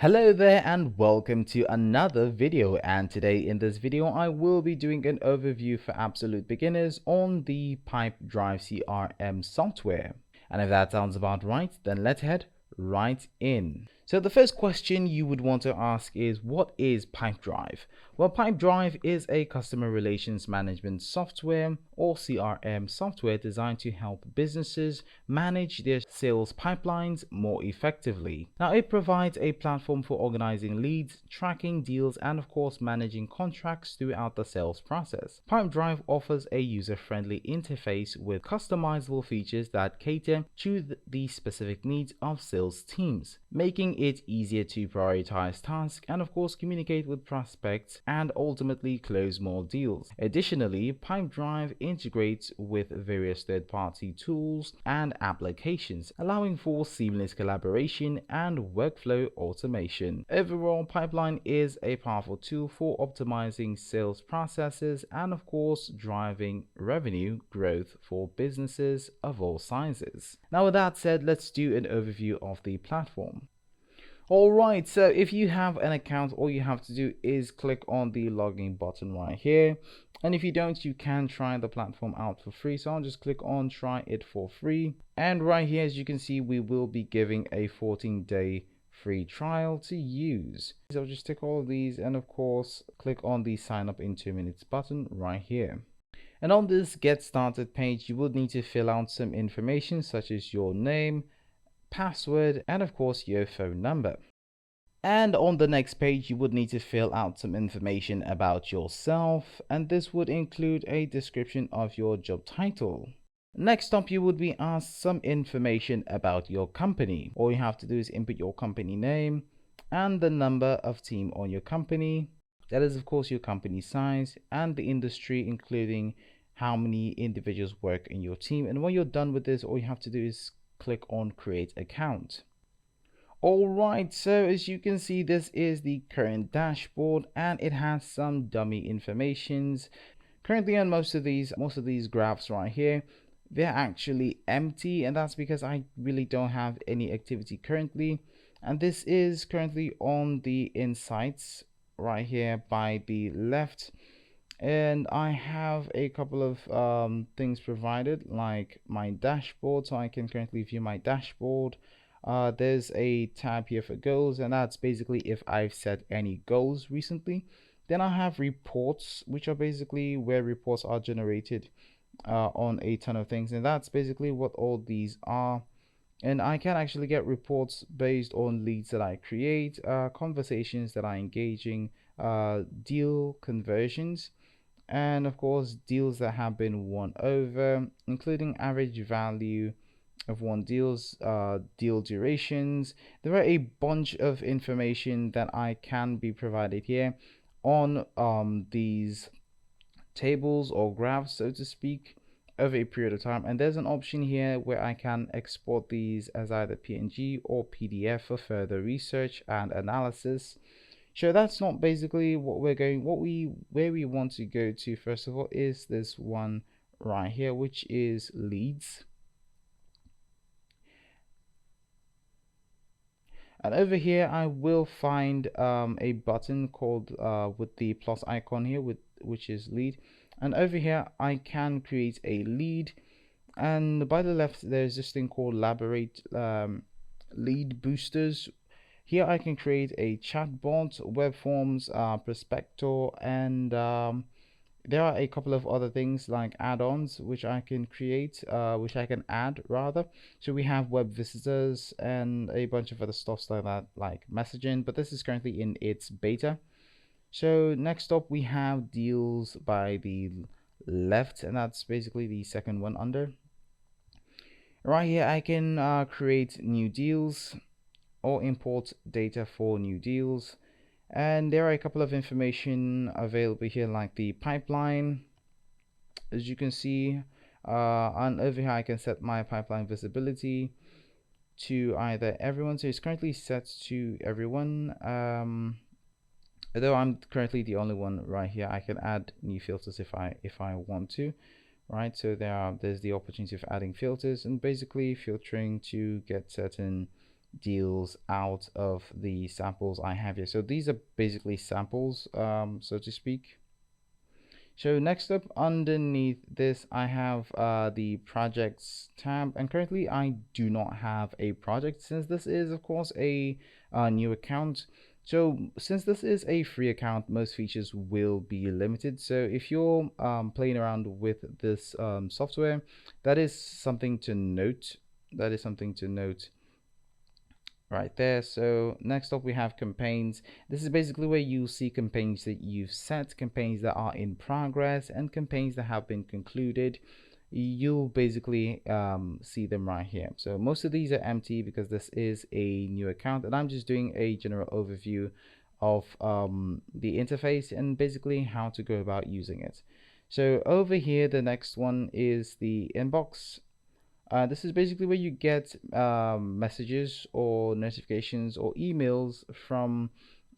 Hello there and welcome to another video, and today in this video I will be doing an overview for absolute beginners on the Pipedrive CRM software. And if that sounds about right, then let's head right in. So the first question you would want to ask is, what is Pipedrive? Well, Pipedrive is a customer relations management software or CRM software designed to help businesses manage their sales pipelines more effectively. Now, it provides a platform for organizing leads, tracking deals, and of course managing contracts throughout the sales process. Pipedrive offers a user-friendly interface with customizable features that cater to the specific needs of sales teams, making it easier to prioritize tasks and of course communicate with prospects and ultimately close more deals. Additionally, Pipedrive integrates with various third-party tools and applications, allowing for seamless collaboration and workflow automation. Overall, Pipeline is a powerful tool for optimizing sales processes and of course driving revenue growth for businesses of all sizes. Now with that said, let's do an overview of the platform. Alright, so if you have an account, all you have to do is click on the login button right here. And if you don't, you can try the platform out for free. So I'll just click on try it for free. And right here, as you can see, we will be giving a 14-day free trial to use. So I'll just tick all of these and of course, click on the sign up in 2 minutes button right here. And on this get started page, you will need to fill out some information such as your name, password, and of course your phone number. And on the next page you would need to fill out some information about yourself, and this would include a description of your job title. Next up, you would be asked some information about your company. All you have to do is input your company name and the number of team on your company, that is of course your company size, and the industry, including how many individuals work in your team. And when you're done with this, all you have to do is click on create account. Alright, so as you can see, this is the current dashboard and it has some dummy informations. Currently on most of these graphs right here, they're actually empty, and that's because I really don't have any activity currently. And this is currently on the insights right here by the left. And I have a couple of things provided, like my dashboard, so I can currently view my dashboard. There's a tab here for goals, and that's basically if I've set any goals recently. Then I have reports, which are basically where reports are generated on a ton of things, and that's basically what all these are. And I can actually get reports based on leads that I create, conversations that I engaging, deal conversions, and of course deals that have been won over, including average value of won deals, deal durations. There are a bunch of information that I can be provided here on these tables or graphs, so to speak, over a period of time. And there's an option here where I can export these as either PNG or PDF for further research and analysis. So that's not basically what we're going, where we want to go to first of all is this one right here, which is leads. And over here I will find a button called with the plus icon here, which is lead. And over here I can create a lead, and by the left there's this thing called elaborate lead boosters. Here I can create a chatbot, web forms, prospector, and there are a couple of other things like add-ons which I can create, which I can add rather. So we have web visitors and a bunch of other stuff like that, like messaging, but this is currently in its beta. So next up we have deals by the left, and that's basically the second one under. Right here I can create new deals or import data for new deals, and there are a couple of information available here like the pipeline, as you can see, and over here I can set my pipeline visibility to either everyone. So it's currently set to everyone, although I'm currently the only one right here. I can add new filters if I want to, right? So there's the opportunity of adding filters and basically filtering to get certain deals out of the samples I have here. So these are basically samples, so to speak. So next up, underneath this, I have the projects tab, and currently I do not have a project since this is of course a new account. So since this is a free account, most features will be limited. So if you're playing around with this software, that is something to note. That is something to note right there. So next up we have campaigns. This is basically where you see campaigns that you've set, campaigns that are in progress, and campaigns that have been concluded. You'll basically see them right here. So most of these are empty because this is a new account, and I'm just doing a general overview of the interface and basically how to go about using it. So over here, the next one is the inbox. This is basically where you get messages or notifications or emails from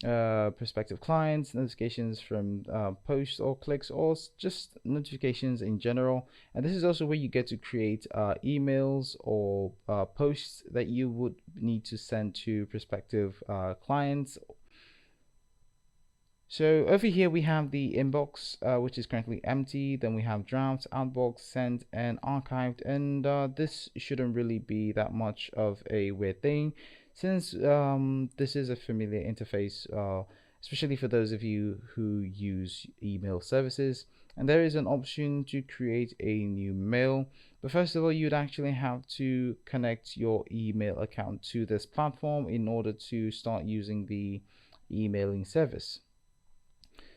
prospective clients, notifications from posts or clicks, or just notifications in general. And this is also where you get to create emails or posts that you would need to send to prospective clients. So over here we have the inbox, which is currently empty. Then we have drafts, outbox, sent, and archived. And this shouldn't really be that much of a weird thing, since this is a familiar interface, especially for those of you who use email services. And there is an option to create a new mail. But first of all, you'd actually have to connect your email account to this platform in order to start using the emailing service.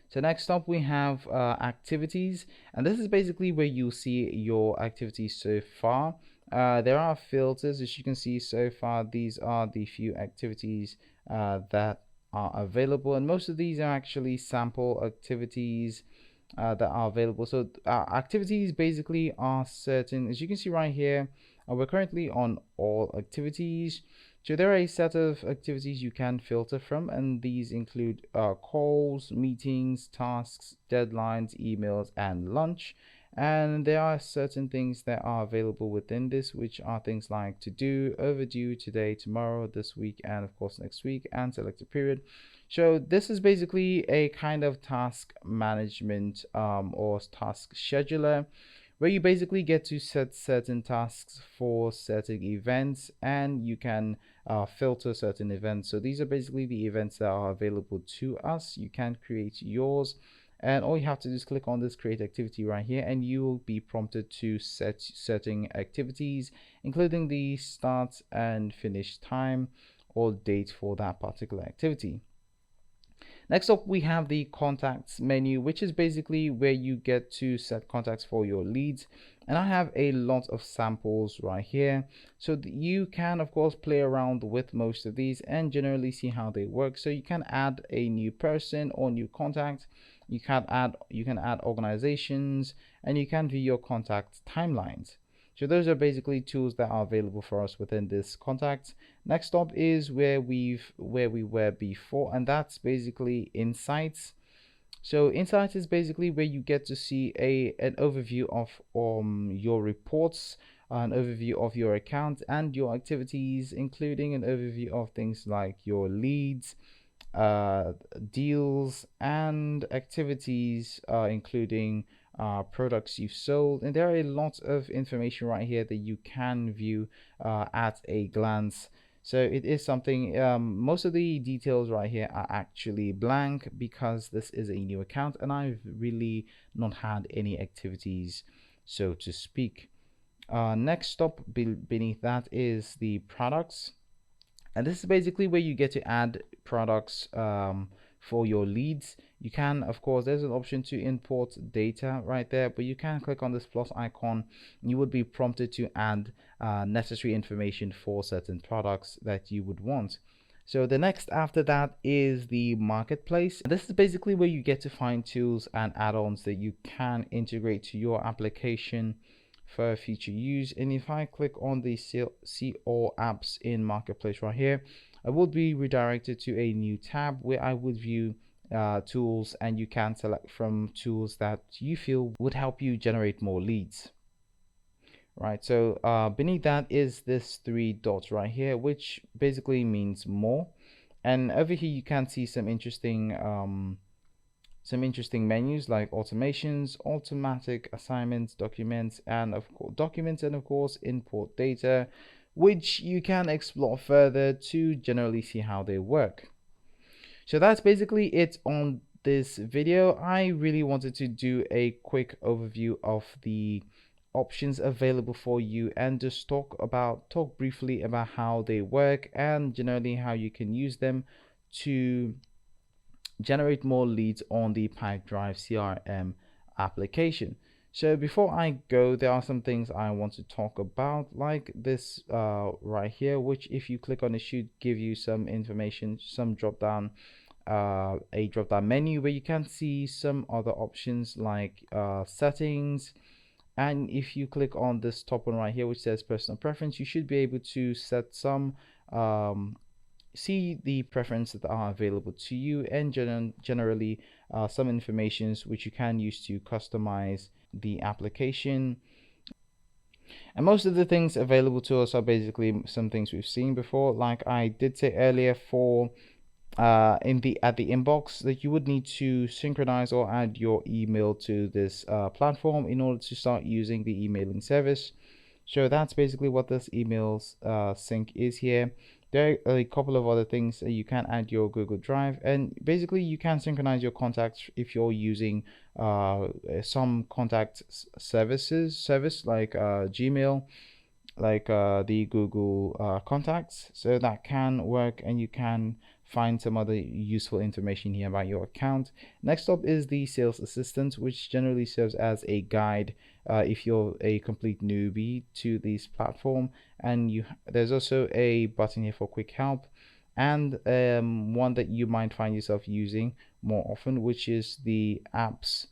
So next up we have activities, and this is basically where you see your activities so far. There are filters, as you can see so far. These are the few activities that are available, and most of these are actually sample activities that are available. So activities basically are certain, as you can see right here, we're currently on all activities. So there are a set of activities you can filter from, and these include calls, meetings, tasks, deadlines, emails, and lunch. And there are certain things that are available within this, which are things like to do, overdue, today, tomorrow, this week, and of course next week, and selected period. So this is basically a kind of task management or task scheduler, where you basically get to set certain tasks for certain events, and you can filter certain events. So these are basically the events that are available to us. You can create yours, and all you have to do is click on this create activity right here, and you will be prompted to set certain activities, including the start and finish time or date for that particular activity. Next up, we have the contacts menu, which is basically where you get to set contacts for your leads. And I have a lot of samples right here. So you can, of course, play around with most of these and generally see how they work. So you can add a new person or new contact. You can add organizations, and you can view your contact timelines. So those are basically tools that are available for us within this contacts. Next up is where we were before, and that's basically insights. So insights is basically where you get to see an overview of your reports, an overview of your account and your activities, including an overview of things like your leads, deals, and activities, including products you've sold. And there are a lot of information right here that you can view at a glance. So it is something, most of the details right here are actually blank because this is a new account and I've really not had any activities, so to speak. Next up beneath that is the products. And this is basically where you get to add products for your leads. You can, of course, there's an option to import data right there, but you can click on this plus icon. You would be prompted to add necessary information for certain products that you would want. So the next after that is the marketplace. This is basically where you get to find tools and add-ons that you can integrate to your application for future use. And if I click on the see all apps in marketplace right here, I would be redirected to a new tab where I would view tools, and you can select from tools that you feel would help you generate more leads. right? So beneath that is this three dots right here, which basically means more. And over here you can see some interesting menus like automations, automatic assignments, documents, and of course import data, which you can explore further to generally see how they work. So that's basically it on this video. I really wanted to do a quick overview of the options available for you and just talk briefly about how they work and generally how you can use them to generate more leads on the Pipedrive CRM application. So before I go, there are some things I want to talk about, like this right here, which if you click on it should give you some information, some a drop down menu where you can see some other options like settings. And if you click on this top one right here which says personal preference, you should be able to set some see the preferences that are available to you, and generally some informations which you can use to customize the application. And most of the things available to us are basically some things we've seen before. Like I did say earlier, for at the inbox, that you would need to synchronize or add your email to this platform in order to start using the emailing service. So that's basically what this emails sync is here. There are a couple of other things. You can add your Google Drive, and basically you can synchronize your contacts if you're using some contact service like Gmail, like the Google contacts. So that can work, and you can find some other useful information here about your account. Next up is the sales assistant, which generally serves as a guide if you're a complete newbie to this platform. And there's also a button here for quick help, and one that you might find yourself using more often, which is the apps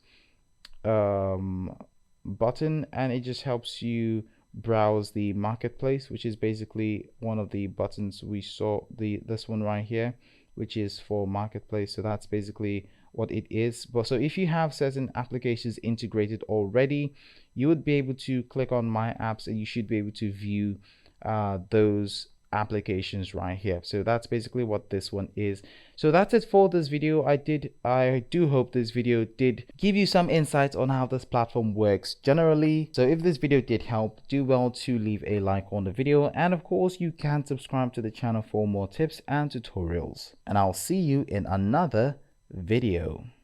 button, and it just helps you browse the marketplace, which is basically one of the buttons we saw, this one right here, which is for marketplace. So that's basically what it is. But so if you have certain applications integrated already, you would be able to click on my apps and you should be able to view those applications right here. So that's basically what this one is. So that's it for this video. I do hope this video did give you some insights on how this platform works generally. So if this video did help, do well to leave a like on the video, and of course you can subscribe to the channel for more tips and tutorials, and I'll see you in another video.